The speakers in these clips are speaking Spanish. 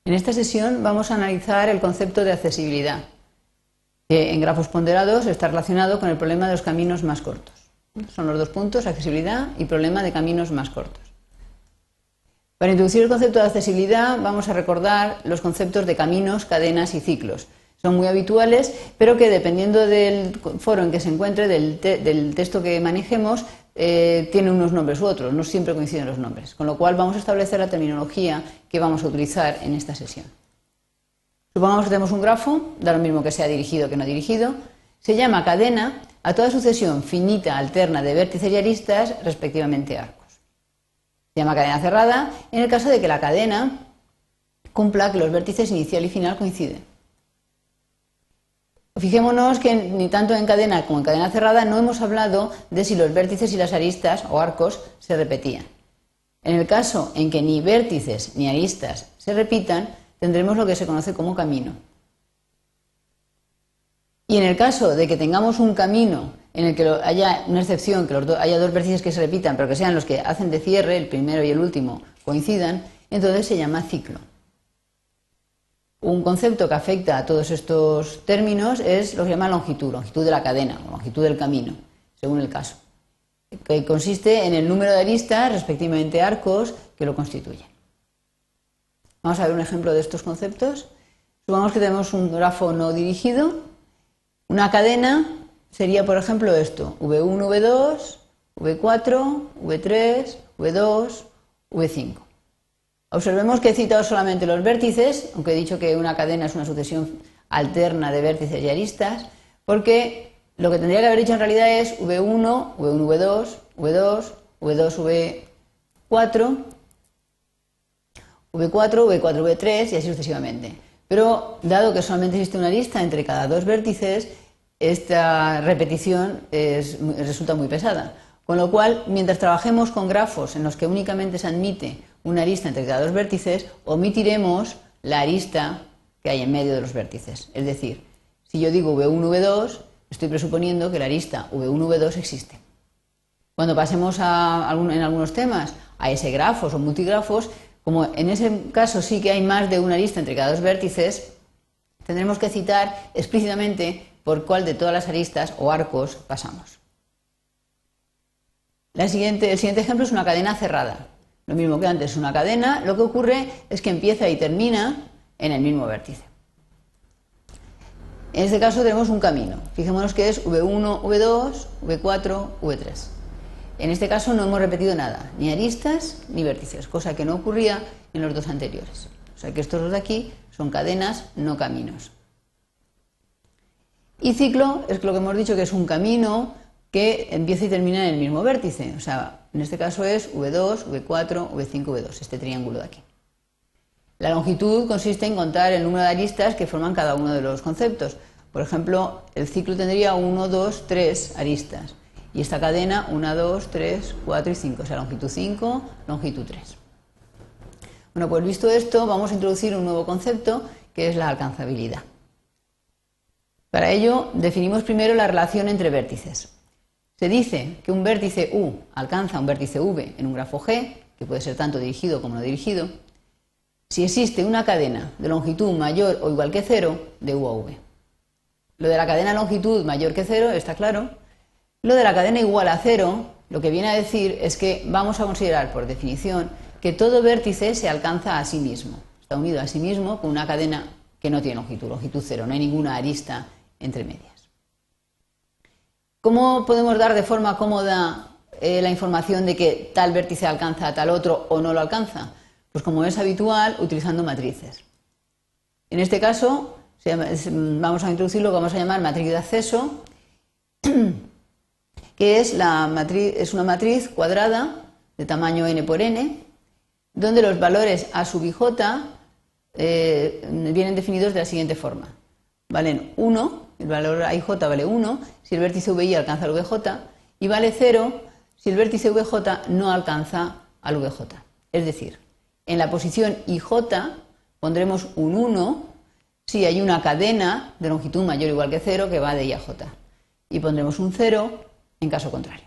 En esta sesión vamos a analizar el concepto de accesibilidad, que en grafos ponderados está relacionado con el problema de los caminos más cortos. Son los dos puntos, accesibilidad y problema de caminos más cortos. Para introducir el concepto de accesibilidad vamos a recordar los conceptos de caminos, cadenas y ciclos. Son muy habituales, pero que dependiendo del foro en que se encuentre, del texto que manejemos, tiene unos nombres u otros, no siempre coinciden los nombres, con lo cual vamos a establecer la terminología que vamos a utilizar en esta sesión. Supongamos que tenemos un grafo, da lo mismo que sea dirigido que no dirigido, se llama cadena a toda sucesión finita alterna de vértices y aristas, respectivamente arcos. Se llama cadena cerrada en el caso de que la cadena cumpla que los vértices inicial y final coinciden. Fijémonos que ni tanto en cadena como en cadena cerrada no hemos hablado de si los vértices y las aristas o arcos se repetían. En el caso en que ni vértices ni aristas se repitan, tendremos lo que se conoce como camino. Y en el caso de que tengamos un camino en el que haya una excepción, que haya dos vértices que se repitan, pero que sean los que hacen de cierre, el primero y el último, coincidan, entonces se llama ciclo. Un concepto que afecta a todos estos términos es lo que se llama longitud de la cadena, o longitud del camino, según el caso, que consiste en el número de aristas, respectivamente arcos, que lo constituyen. Vamos a ver un ejemplo de estos conceptos. Supongamos que tenemos un grafo no dirigido. Una cadena sería, por ejemplo, esto: V1, V2, V4, V3, V2, V5. Observemos que he citado solamente los vértices, aunque he dicho que una cadena es una sucesión alterna de vértices y aristas, porque lo que tendría que haber dicho en realidad es V1, V1, V2, V2, V2, V4, V4, V4, V3 y así sucesivamente. Pero dado que solamente existe una arista entre cada dos vértices, esta repetición resulta muy pesada. Con lo cual, mientras trabajemos con grafos en los que únicamente se admite una arista entre cada dos vértices, omitiremos la arista que hay en medio de los vértices. Es decir, si yo digo V1, V2, estoy presuponiendo que la arista V1, V2 existe. Cuando pasemos en algunos temas a S-grafos o multigrafos, como en ese caso sí que hay más de una arista entre cada dos vértices, tendremos que citar explícitamente por cuál de todas las aristas o arcos pasamos. El siguiente ejemplo es una cadena cerrada. Lo mismo que antes, una cadena, lo que ocurre es que empieza y termina en el mismo vértice. En este caso tenemos un camino. Fijémonos que es V1, V2, V4, V3. En este caso no hemos repetido nada, ni aristas ni vértices, cosa que no ocurría en los dos anteriores. O sea que estos dos de aquí son cadenas, no caminos. Y ciclo es lo que hemos dicho que es un camino que empieza y termina en el mismo vértice. O sea, en este caso es V2, V4, V5, V2, este triángulo de aquí. La longitud consiste en contar el número de aristas que forman cada uno de los conceptos. Por ejemplo, el ciclo tendría 1, 2, 3 aristas. Y esta cadena 1, 2, 3, 4 y 5. O sea, longitud 5, longitud 3. Bueno, pues visto esto, vamos a introducir un nuevo concepto que es la alcanzabilidad. Para ello, definimos primero la relación entre vértices. Se dice que un vértice U alcanza un vértice V en un grafo G, que puede ser tanto dirigido como no dirigido, si existe una cadena de longitud mayor o igual que 0 de U a V. Lo de la cadena longitud mayor que 0 está claro. Lo de la cadena igual a 0, lo que viene a decir es que vamos a considerar por definición que todo vértice se alcanza a sí mismo. Está unido a sí mismo con una cadena que no tiene longitud 0, no hay ninguna arista entre medias. ¿Cómo podemos dar de forma cómoda la información de que tal vértice alcanza a tal otro o no lo alcanza? Pues como es habitual, utilizando matrices. En este caso, vamos a introducir lo que vamos a llamar matriz de acceso, que es una matriz cuadrada de tamaño n por n, donde los valores a sub i j vienen definidos de la siguiente forma. Valen 1, el valor a i j vale 1 si el vértice vi alcanza al vj, y vale 0 si el vértice vj no alcanza al vj. Es decir, en la posición ij pondremos un 1 si hay una cadena de longitud mayor o igual que 0 que va de i a j, y pondremos un 0 en caso contrario.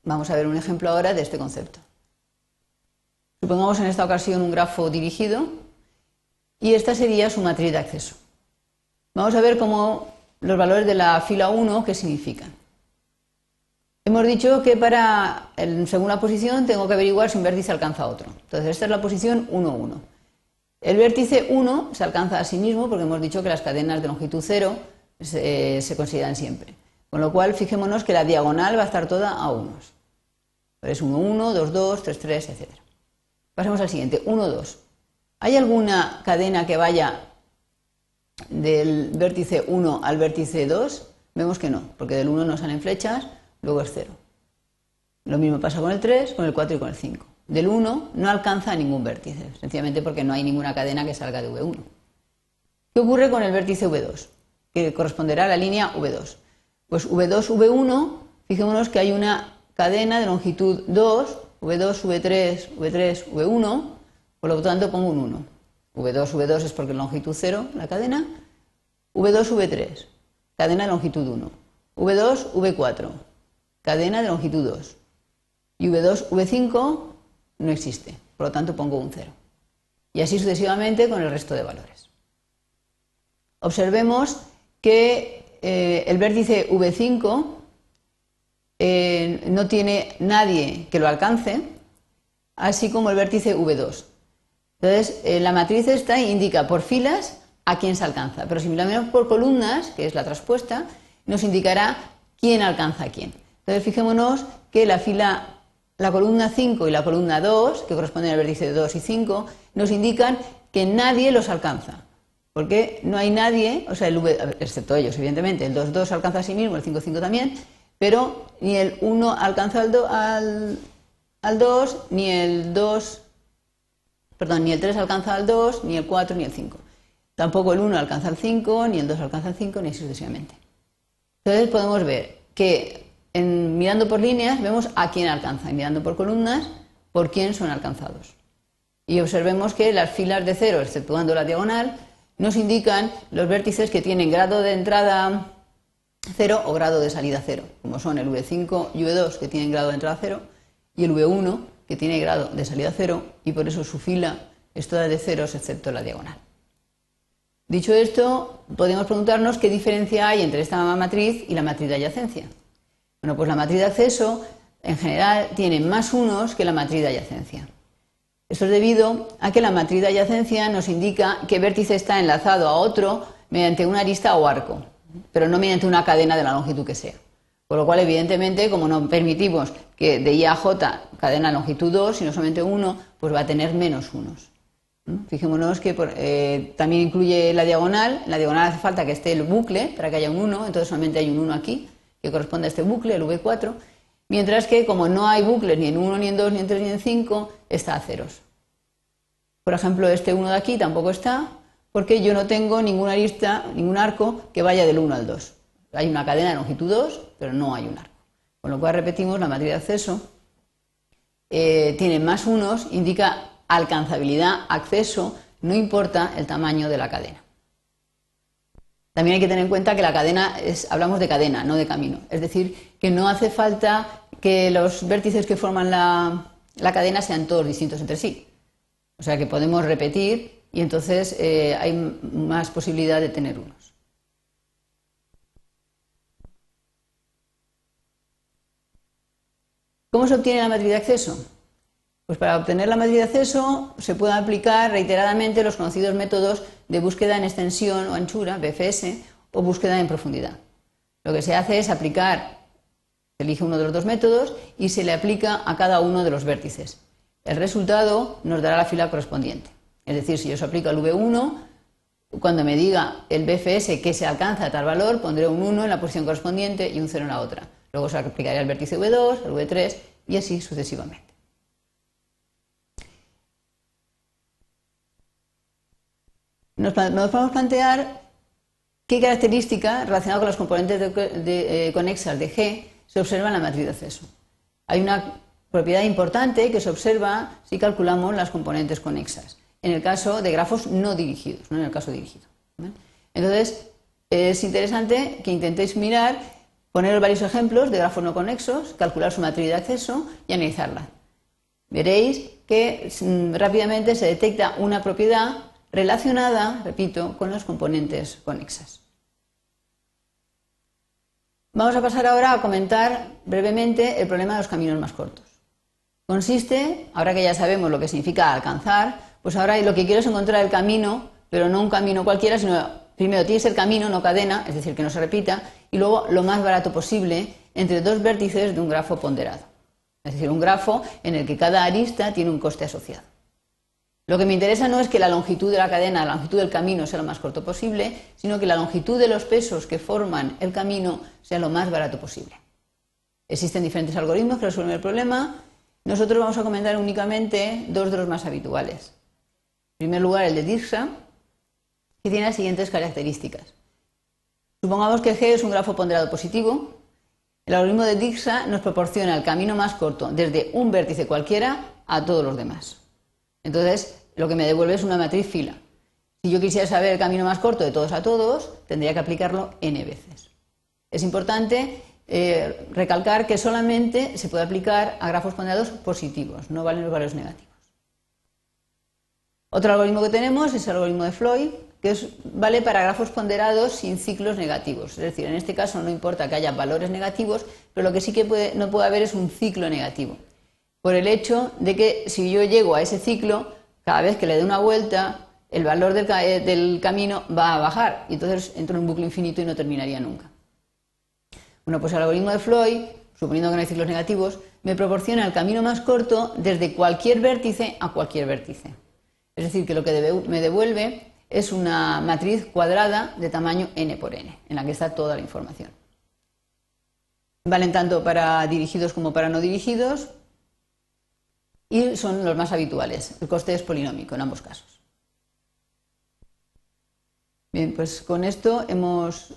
Vamos a ver un ejemplo ahora de este concepto. Supongamos en esta ocasión un grafo dirigido y esta sería su matriz de acceso. Vamos a ver cómo los valores de la fila 1, qué significan. Hemos dicho que según la posición tengo que averiguar si un vértice alcanza a otro. Entonces esta es la posición 1, 1. El vértice 1 se alcanza a sí mismo porque hemos dicho que las cadenas de longitud 0 se consideran siempre. Con lo cual, fijémonos que la diagonal va a estar toda a unos. Es 1, 1, 2, 2, 3, 3, etc. Pasemos al siguiente, 1, 2. ¿Hay alguna cadena que vaya del vértice 1 al vértice 2? Vemos que no, porque del 1 no salen flechas, luego es 0. Lo mismo pasa con el 3, con el 4 y con el 5. Del 1 no alcanza a ningún vértice, sencillamente porque no hay ninguna cadena que salga de V1. ¿Qué ocurre con el vértice V2? Que corresponderá a la línea V2. Pues V2, V1, fijémonos que hay una cadena de longitud 2, V2, V3, V3, V1, por lo tanto pongo un 1. V2, V2 es porque es longitud 0 la cadena, V2, V3, cadena de longitud 1, V2, V4, cadena de longitud 2, y V2, V5 no existe, por lo tanto pongo un 0. Y así sucesivamente con el resto de valores. Observemos que el vértice V5 no tiene nadie que lo alcance, así como el vértice V2. Entonces, la matriz esta indica por filas a quién se alcanza, pero si lo miramos por columnas, que es la traspuesta, nos indicará quién alcanza a quién. Entonces, fijémonos que la columna 5 y la columna 2, que corresponden al vértice 2 y 5, nos indican que nadie los alcanza. Porque no hay nadie, o sea, excepto ellos, evidentemente, el 2, 2 alcanza a sí mismo, el 5, 5 también, pero ni el 1 alcanza al 2, ni el 3 alcanza al 2, ni el 4, ni el 5. Tampoco el 1 alcanza al 5, ni el 2 alcanza al 5, ni así sucesivamente. Entonces podemos ver que mirando por líneas vemos a quién alcanza, y mirando por columnas por quién son alcanzados. Y observemos que las filas de 0, exceptuando la diagonal, nos indican los vértices que tienen grado de entrada 0 o grado de salida 0, como son el V5 y V2 que tienen grado de entrada 0 y el V1 que tiene grado de salida 0 y por eso su fila es toda de ceros excepto la diagonal. Dicho esto, podemos preguntarnos qué diferencia hay entre esta matriz y la matriz de adyacencia. Bueno, pues la matriz de acceso en general tiene más unos que la matriz de adyacencia. Esto es debido a que la matriz de adyacencia nos indica qué vértice está enlazado a otro mediante una arista o arco, pero no mediante una cadena de la longitud que sea. Por lo cual, evidentemente, como no permitimos que de I a J cadena longitud 2, sino solamente 1, pues va a tener menos unos. Fijémonos que también incluye la diagonal. En la diagonal hace falta que esté el bucle para que haya un 1, entonces solamente hay un 1 aquí, que corresponde a este bucle, el V4. Mientras que, como no hay bucles ni en 1, ni en 2, ni en 3, ni en 5, está a ceros. Por ejemplo, este 1 de aquí tampoco está, porque yo no tengo ninguna arista, ningún arco que vaya del 1 al 2. Hay una cadena de longitud 2, pero no hay un arco. Con lo cual, repetimos, la matriz de acceso tiene más unos, indica alcanzabilidad, acceso, no importa el tamaño de la cadena. También hay que tener en cuenta que la cadena hablamos de cadena, no de camino. Es decir, que no hace falta que los vértices que forman la cadena sean todos distintos entre sí. O sea que podemos repetir y entonces hay más posibilidad de tener unos. ¿Cómo se obtiene la matriz de acceso? Pues para obtener la matriz de acceso se pueden aplicar reiteradamente los conocidos métodos de búsqueda en extensión o anchura, BFS, o búsqueda en profundidad. Lo que se hace es aplicar, se elige uno de los dos métodos y se le aplica a cada uno de los vértices. El resultado nos dará la fila correspondiente. Es decir, si yo se aplico al V1, cuando me diga el BFS que se alcanza a tal valor, pondré un 1 en la posición correspondiente y un 0 en la otra. Luego se aplicaría al vértice V2, al V3 y así sucesivamente. Nos podemos plantear qué características relacionadas con los componentes conexas de G se observan en la matriz de acceso. Hay una propiedad importante que se observa si calculamos las componentes conexas, en el caso de grafos no dirigidos, no en el caso dirigido. Entonces, es interesante que intentéis poner varios ejemplos de grafos no conexos, calcular su matriz de acceso y analizarla. Veréis que rápidamente se detecta una propiedad relacionada, repito, con las componentes conexas. Vamos a pasar ahora a comentar brevemente el problema de los caminos más cortos. Consiste, ahora que ya sabemos lo que significa alcanzar, pues ahora lo que quiero es encontrar el camino, pero no un camino cualquiera, sino primero tiene que ser camino, no cadena, es decir, que no se repita, y luego lo más barato posible entre dos vértices de un grafo ponderado. Es decir, un grafo en el que cada arista tiene un coste asociado. Lo que me interesa no es que la longitud de la cadena, la longitud del camino sea lo más corto posible, sino que la longitud de los pesos que forman el camino sea lo más barato posible. Existen diferentes algoritmos que resuelven el problema. Nosotros vamos a comentar únicamente dos de los más habituales. En primer lugar, el de Dijkstra, que tiene las siguientes características. Supongamos que G es un grafo ponderado positivo. El algoritmo de Dijkstra nos proporciona el camino más corto desde un vértice cualquiera a todos los demás. Entonces, lo que me devuelve es una matriz fila. Si yo quisiera saber el camino más corto de todos a todos, tendría que aplicarlo n veces. Es importante recalcar que solamente se puede aplicar a grafos ponderados positivos, no valen los valores negativos. Otro algoritmo que tenemos es el algoritmo de Floyd, que vale para grafos ponderados sin ciclos negativos. Es decir, en este caso no importa que haya valores negativos, pero lo que sí que no puede haber es un ciclo negativo. Por el hecho de que si yo llego a ese ciclo, cada vez que le dé una vuelta, el valor del camino va a bajar y entonces entro en un bucle infinito y no terminaría nunca. Bueno, pues el algoritmo de Floyd, suponiendo que no hay ciclos negativos, me proporciona el camino más corto desde cualquier vértice a cualquier vértice. Es decir, que lo que me devuelve es una matriz cuadrada de tamaño n por n, en la que está toda la información. Valen tanto para dirigidos como para no dirigidos. Y son los más habituales. El coste es polinómico en ambos casos. Bien, pues con esto hemos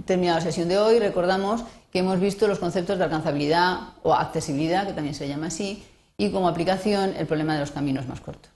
terminado la sesión de hoy. Recordamos que hemos visto los conceptos de alcanzabilidad o accesibilidad, que también se llama así, y como aplicación el problema de los caminos más cortos.